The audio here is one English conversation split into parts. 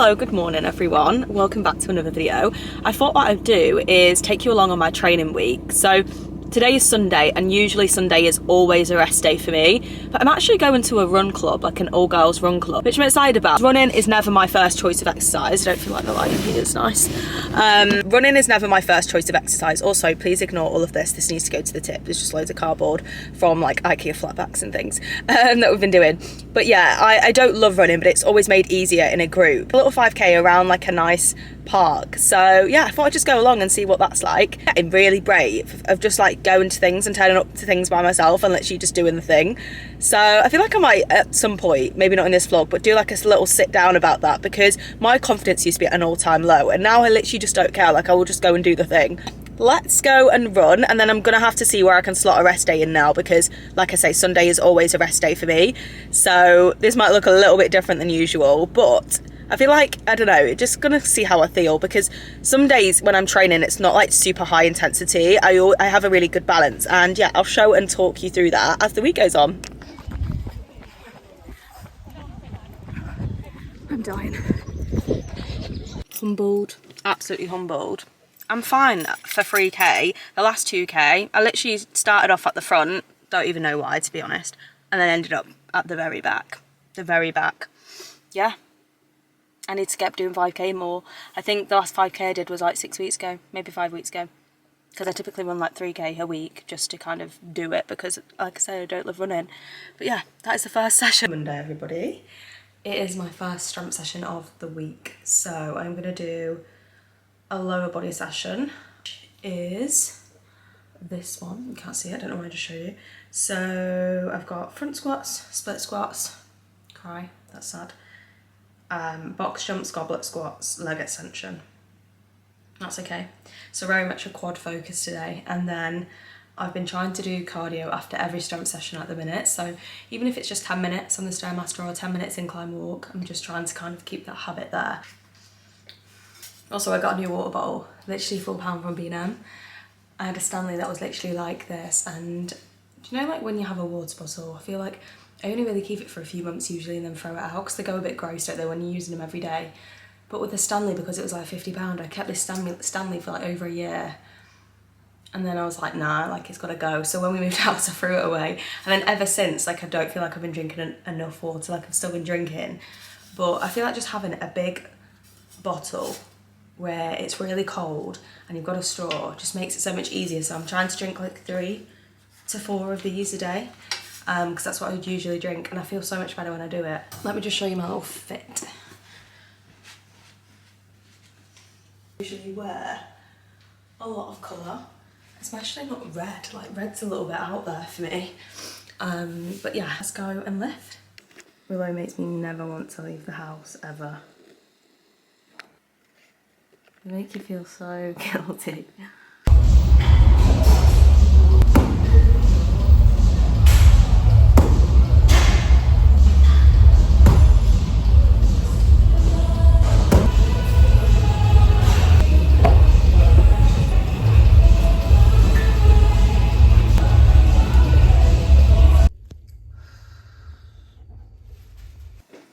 Hello, good morning everyone. Welcome back to another video. I thought what I'd do is take you along on my training week. So today is Sunday, and usually Sunday is always a rest day for me, but I'm actually going to a run club, like an all girls run club, which I'm excited about. Running is never my first choice of exercise. I don't feel like the lighting here is nice. Running is never my first choice of exercise. Also, please ignore all of this. This needs to go to the tip. There's just loads of cardboard from like IKEA flatbacks and things that we've been doing. But yeah, I don't love running, but it's always made easier in a group. A little 5k around like a nice park. So yeah, I thought I'd just go along and see what that's like. I'm really brave of just like going to things and turning up to things by myself and literally just doing the thing. So I feel like I might at some point, maybe not in this vlog, but do like a little sit down about that, because my confidence used to be at an all-time low and now I literally just don't care. Like I will just go and do the thing. Let's go and run, and then I'm gonna have to see where I can slot a rest day in now, because like I say, Sunday is always a rest day for me. So this might look a little bit different than usual, but I feel like, I don't know, just gonna see how I feel, because some days when I'm training it's not like super high intensity. I have a really good balance, and yeah, I'll show and talk you through that as the week goes on. I'm dying. Humbled, absolutely humbled. I'm fine for 3k. The last 2k, I literally started off at the front, don't even know why to be honest, and then ended up at the very back. Yeah. I need to get doing 5k more. I think the last 5k I did was like 6 weeks ago, maybe 5 weeks ago. Because I typically run like 3k a week just to kind of do it, because like I say, I don't love running. But yeah, that is the first session. Monday everybody. It is my first strength session of the week. So I'm gonna do a lower body session, which is this one. You can't see it, I don't know why I just showed you. So I've got front squats, split squats, cry, that's sad. Box jumps, goblet squats, leg extension. That's okay. So very much a quad focus today. And then I've been trying to do cardio after every strength session at the minute. So even if it's just 10 minutes on the Stairmaster or 10 minutes incline walk, I'm just trying to kind of keep that habit there. Also, I got a new water bottle, literally £4 from B&M. I had a Stanley that was literally like this, and do you know like when you have a water bottle, I feel like I only really keep it for a few months usually and then throw it out, because they go a bit gross, don't they, when you're using them every day. But with the Stanley, because it was like £50, I kept this Stanley for like over a year. And then I was like, nah, like it's gotta go. So when we moved house, I threw it away. And then ever since, like I don't feel like I've been drinking enough water, like I've still been drinking. But I feel like just having a big bottle where it's really cold and you've got a straw just makes it so much easier. So I'm trying to drink like 3 to 4 of these a day, because that's what I would usually drink, and I feel so much better when I do it. Let me just show you my little fit. I usually wear a lot of colour, especially not red. Like red's a little bit out there for me. But yeah, let's go and lift. Willow makes me never want to leave the house ever. They make you feel so guilty.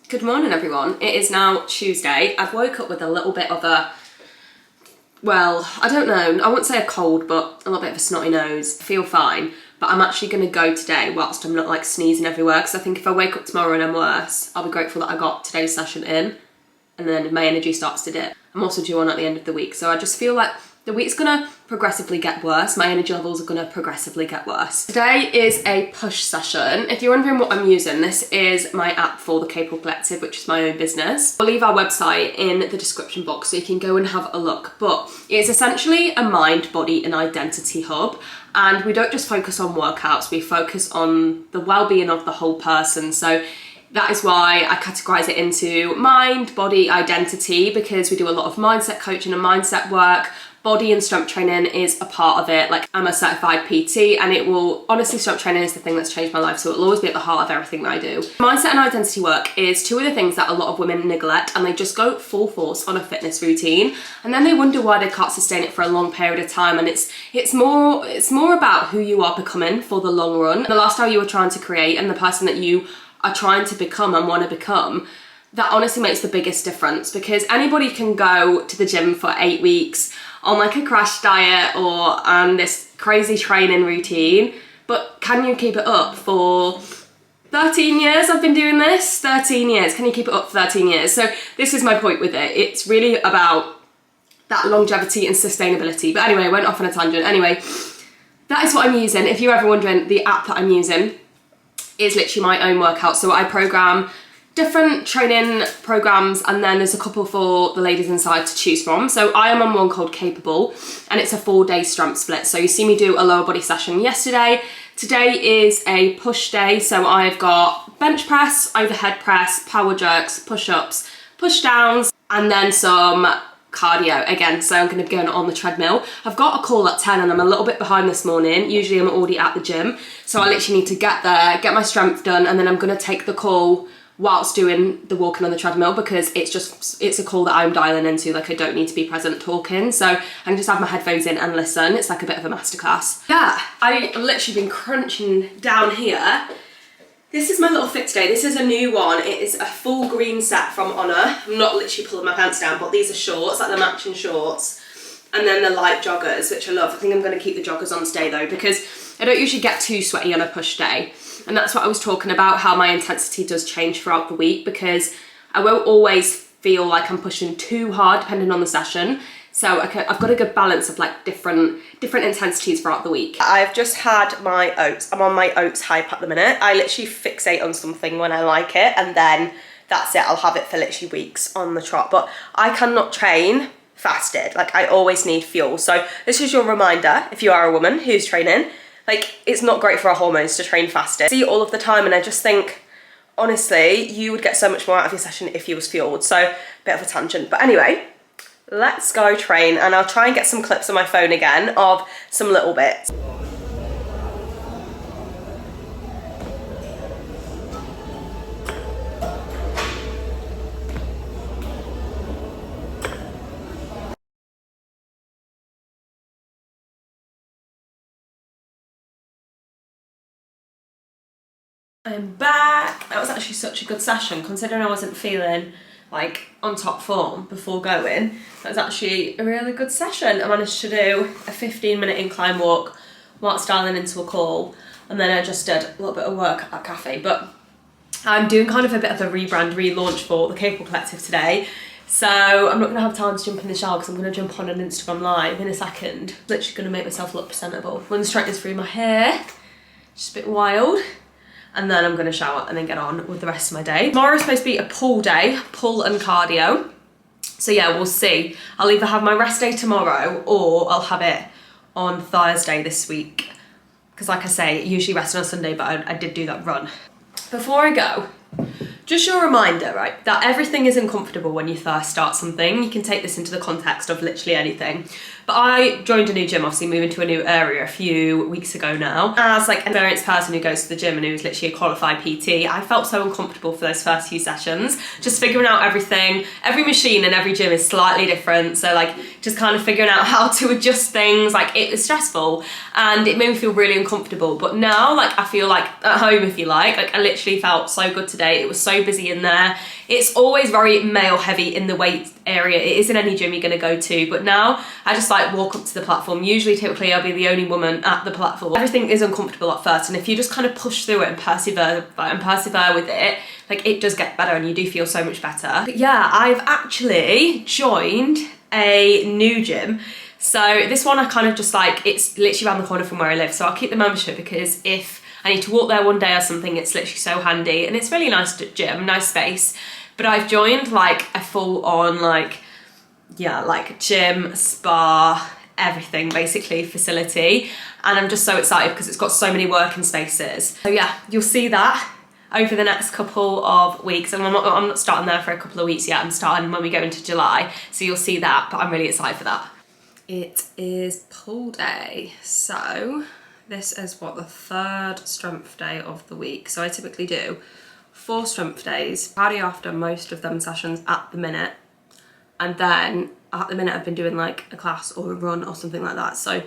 Good morning everyone. It is now Tuesday. I've woke up with a little bit of a, well, I don't know, I won't say a cold, but a little bit of a snotty nose. I feel fine, but I'm actually going to go today whilst I'm not like sneezing everywhere, because I think if I wake up tomorrow and I'm worse, I'll be grateful that I got today's session in, and then my energy starts to dip. I'm also due on at the end of the week, so I just feel like the week's gonna progressively get worse. My energy levels are gonna progressively get worse. Today is a push session. If you're wondering what I'm using, this is my app for the Capable Collective, which is my own business. I'll leave our website in the description box so you can go and have a look. But it's essentially a mind, body and identity hub. And we don't just focus on workouts, we focus on the well-being of the whole person. So that is why I categorize it into mind, body, identity, because we do a lot of mindset coaching and mindset work. Body and strength training is a part of it. Like I'm a certified PT, and it will, honestly, strength training is the thing that's changed my life, so it'll always be at the heart of everything that I do. Mindset and identity work is 2 of the things that a lot of women neglect, and they just go full force on a fitness routine, and then they wonder why they can't sustain it for a long period of time. And it's more about who you are becoming for the long run, the lifestyle you are trying to create, and the person that you are trying to become and want to become. that honestly makes the biggest difference, because anybody can go to the gym for 8 weeks on like a crash diet or this crazy training routine, but can you keep it up for 13 years? I've been doing this 13 years. Can you keep it up for 13 years? So this is my point with it. It's really about that longevity and sustainability. But anyway, I went off on a tangent. Anyway, that is what I'm using. If you're ever wondering, the app that I'm using is literally my own workout. So I program different training programs, and then there's a couple for the ladies inside to choose from. So I am on one called Capable, and it's a 4-day strength split. So you see me do a lower body session yesterday. Today is a push day. So I've got bench press, overhead press, power jerks, push-ups, push downs, and then some cardio again. So I'm going to be going on the treadmill. I've got a call at 10 and I'm a little bit behind this morning. Usually I'm already at the gym, so I literally need to get there, get my strength done, and then I'm going to take the call whilst doing the walking on the treadmill, because it's a call that I'm dialing into. Like, I don't need to be present talking, so I can just have my headphones in and listen. It's like a bit of a masterclass. Yeah, I've literally been crunching down here. This is my little fit today. This is a new one. It is a full green set from Honor. I'm not literally pulling my pants down, but these are shorts, like the matching shorts. And then the light joggers, which I love. I think I'm going to keep the joggers on today though, because I don't usually get too sweaty on a push day. And that's what I was talking about, how my intensity does change throughout the week, because I won't always feel like I'm pushing too hard depending on the session. So I've got a good balance of like different intensities throughout the week. I've just had my oats. I'm on my oats hype at the minute. I literally fixate on something when I like it, and then that's it. I'll have it for literally weeks on the trot. But I cannot train fasted. Like, I always need fuel. So this is your reminder, if you are a woman who's training, like, it's not great for our hormones to train fasted. I see it all of the time, and I just think, honestly, you would get so much more out of your session if you was fueled. So, bit of a tangent. But anyway, let's go train, and I'll try and get some clips on my phone again of some little bits. I'm back. That was actually such a good session, considering I wasn't feeling like on top form before going. That was actually a really good session. I managed to do a 15-minute incline walk whilst dialing into a call, and then I just did a little bit of work at that cafe. But I'm doing kind of a bit of a rebrand, relaunch for the Capable Collective today. So I'm not going to have time to jump in the shower because I'm going to jump on an Instagram live in a second. Literally going to make myself look presentable. Run the straighteners through my hair, just a bit wild. And then I'm going to shower and then get on with the rest of my day. Tomorrow's supposed to be a pull day, pull and cardio. So yeah, we'll see. I'll either have my rest day tomorrow or I'll have it on Thursday this week. Because like I say, usually rest on Sunday, but I did do that run. Before I go, just your reminder, right, that everything is uncomfortable when you first start something. You can take this into the context of literally anything. But I joined a new gym, obviously moving to a new area a few weeks ago now. As like an experienced person who goes to the gym and who's literally a qualified PT, I felt so uncomfortable for those first few sessions. Just figuring out everything. Every machine in every gym is slightly different. So like just kind of figuring out how to adjust things. Like, it was stressful and it made me feel really uncomfortable. But now, like, I feel like at home, if you like I literally felt so good today. It was so busy in there. It's always very male heavy in the weight area. It is in any gym you're going to go to, but now I just like walk up to the platform. Usually, typically, I'll be the only woman at the platform. Everything is uncomfortable at first, and if you just kind of push through it and persevere with it, like, it does get better and you do feel so much better. But yeah, I've actually joined a new gym. So this one I kind of just like, it's literally around the corner from where I live, so I'll keep the membership because if I need to walk there one day or something, it's literally so handy, and it's really nice gym, nice space. But I've joined like a full on like gym, spa, everything basically facility, and I'm just so excited because it's got so many working spaces. So yeah, you'll see that over the next couple of weeks, and I'm not starting there for a couple of weeks yet. I'm starting when we go into July, so you'll see that, but I'm really excited for that. It is pull day, so this is what, the third strength day of the week. So I typically do 4 strength days, cardio after most of them sessions at the minute, and then at the minute I've been doing like a class or a run or something like that. So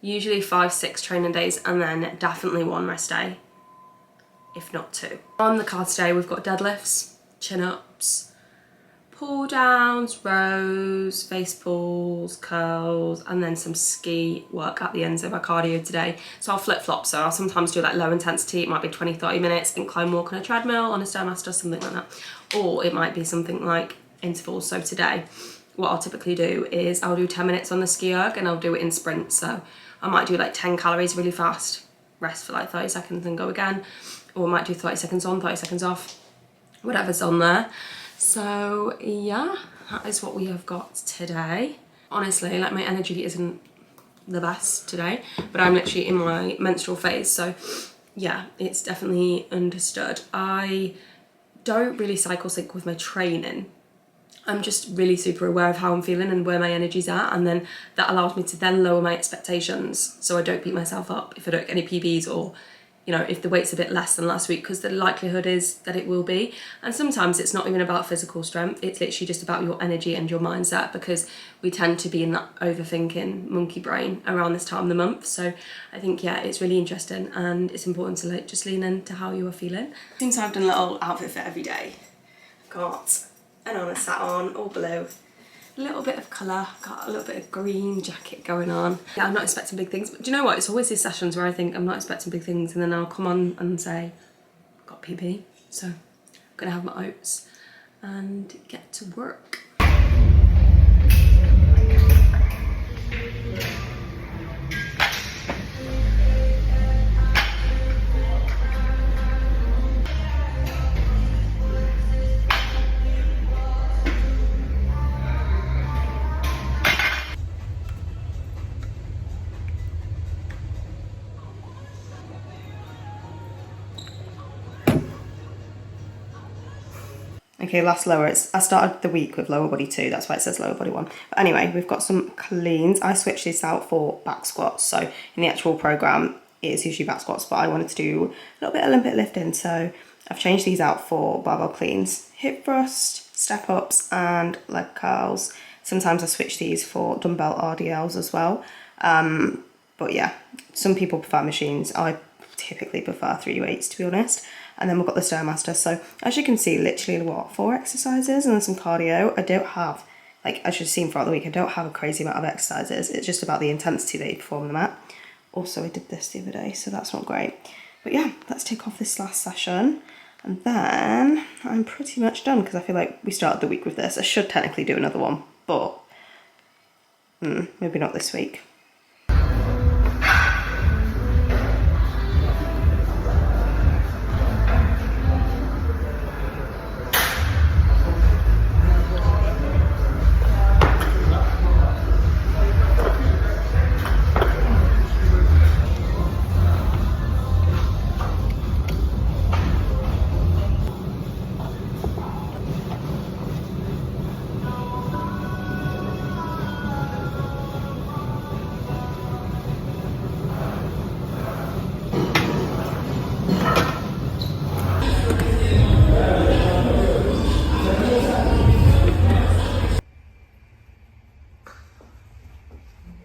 usually 5-6 training days, and then definitely 1 rest day, if not 2. On the cards today we've got deadlifts, chin up, pull-ups, pull downs, rows, face pulls, curls, and then some ski work at the end of my cardio today. So I'll flip-flop, so I'll sometimes do like low intensity, it might be 20-30 minutes, incline walk on a treadmill, on a Stairmaster, something like that. Or it might be something like intervals. So today, what I'll typically do is I'll do 10 minutes on the ski erg and I'll do it in sprints. So I might do like 10 calories really fast, rest for like 30 seconds and go again. Or I might do 30 seconds on, 30 seconds off, whatever's on there. So yeah, that is what we have got today. Honestly, like my energy isn't the best today, but I'm literally in my menstrual phase. So yeah, it's definitely understood. I don't really cycle sync with my training. I'm just really super aware of how I'm feeling and where my energy's at, and then that allows me to then lower my expectations so I don't beat myself up if I don't get any PBs, or you know, if the weight's a bit less than last week, because the likelihood is that it will be. And sometimes it's not even about physical strength, it's literally just about your energy and your mindset, because we tend to be in that overthinking monkey brain around this time of the month. So I think, yeah, it's really interesting and it's important to like just lean into how you are feeling. Since I've done a little outfit fit every day, got an honest sat on, all blue, a little bit of colour, got a little bit of green jacket going on. Yeah, I'm not expecting big things, but do you know what? It's always these sessions where I think I'm not expecting big things, and then I'll come on and say, got PB, so I'm gonna have my oats and get to work. Okay, last lower. I started the week with lower body 2, that's why it says lower body 1. But anyway, we've got some cleans. I switched this out for back squats. So in the actual program, it is usually back squats, but I wanted to do a little bit of Olympic lifting. So I've changed these out for barbell cleans, hip thrust, step ups, and leg curls. Sometimes I switch these for dumbbell RDLs as well. But yeah, some people prefer machines. I typically prefer 3 weights, to be honest. And then we've got the Stairmaster. So as you can see, literally what, 4 exercises and then some cardio. I don't have, like as you've seen throughout the week, I don't have a crazy amount of exercises. It's just about the intensity that you perform them at. Also, I did this the other day, so that's not great. But yeah, let's take off this last session. And then I'm pretty much done, because I feel like we started the week with this. I should technically do another one, but maybe not this week.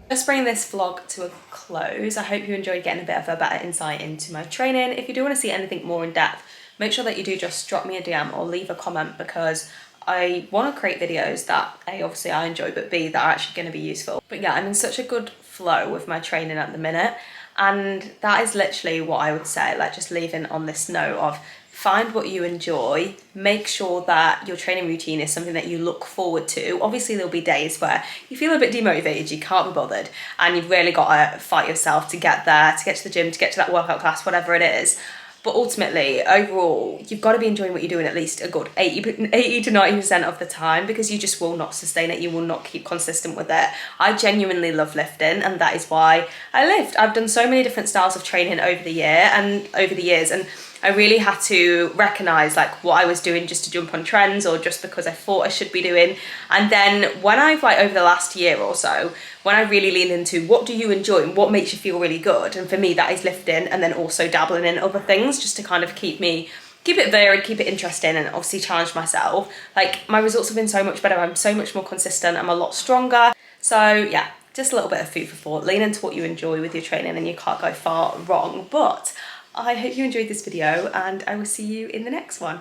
Just bring this vlog to a close. I hope you enjoyed getting a bit of a better insight into my training. If you do want to see anything more in depth, make sure that you do just drop me a DM or leave a comment, because I want to create videos that A, obviously I enjoy, but B, that are actually going to be useful. But yeah, I'm in such a good flow with my training at the minute, and that is literally what I would say, like just leaving on this note of find what you enjoy, make sure that your training routine is something that you look forward to. Obviously there'll be days where you feel a bit demotivated, you can't be bothered, and you've really got to fight yourself to get there, to get to the gym, to get to that workout class, whatever it is. But ultimately, overall, you've got to be enjoying what you're doing at least a good 80 to 90% of the time, because you just will not sustain it, you will not keep consistent with it. I genuinely love lifting, and that is why I lift. I've done so many different styles of training over the years, and I really had to recognise like what I was doing just to jump on trends, or just because I thought I should be doing. And then when I've like over the last year or so, when I really lean into what do you enjoy and what makes you feel really good, and for me that is lifting, and then also dabbling in other things just to kind of keep it varied, keep it interesting, and obviously challenge myself. Like my results have been so much better, I'm so much more consistent, I'm a lot stronger. So yeah, just a little bit of food for thought. Lean into what you enjoy with your training and you can't go far wrong. But I hope you enjoyed this video, and I will see you in the next one.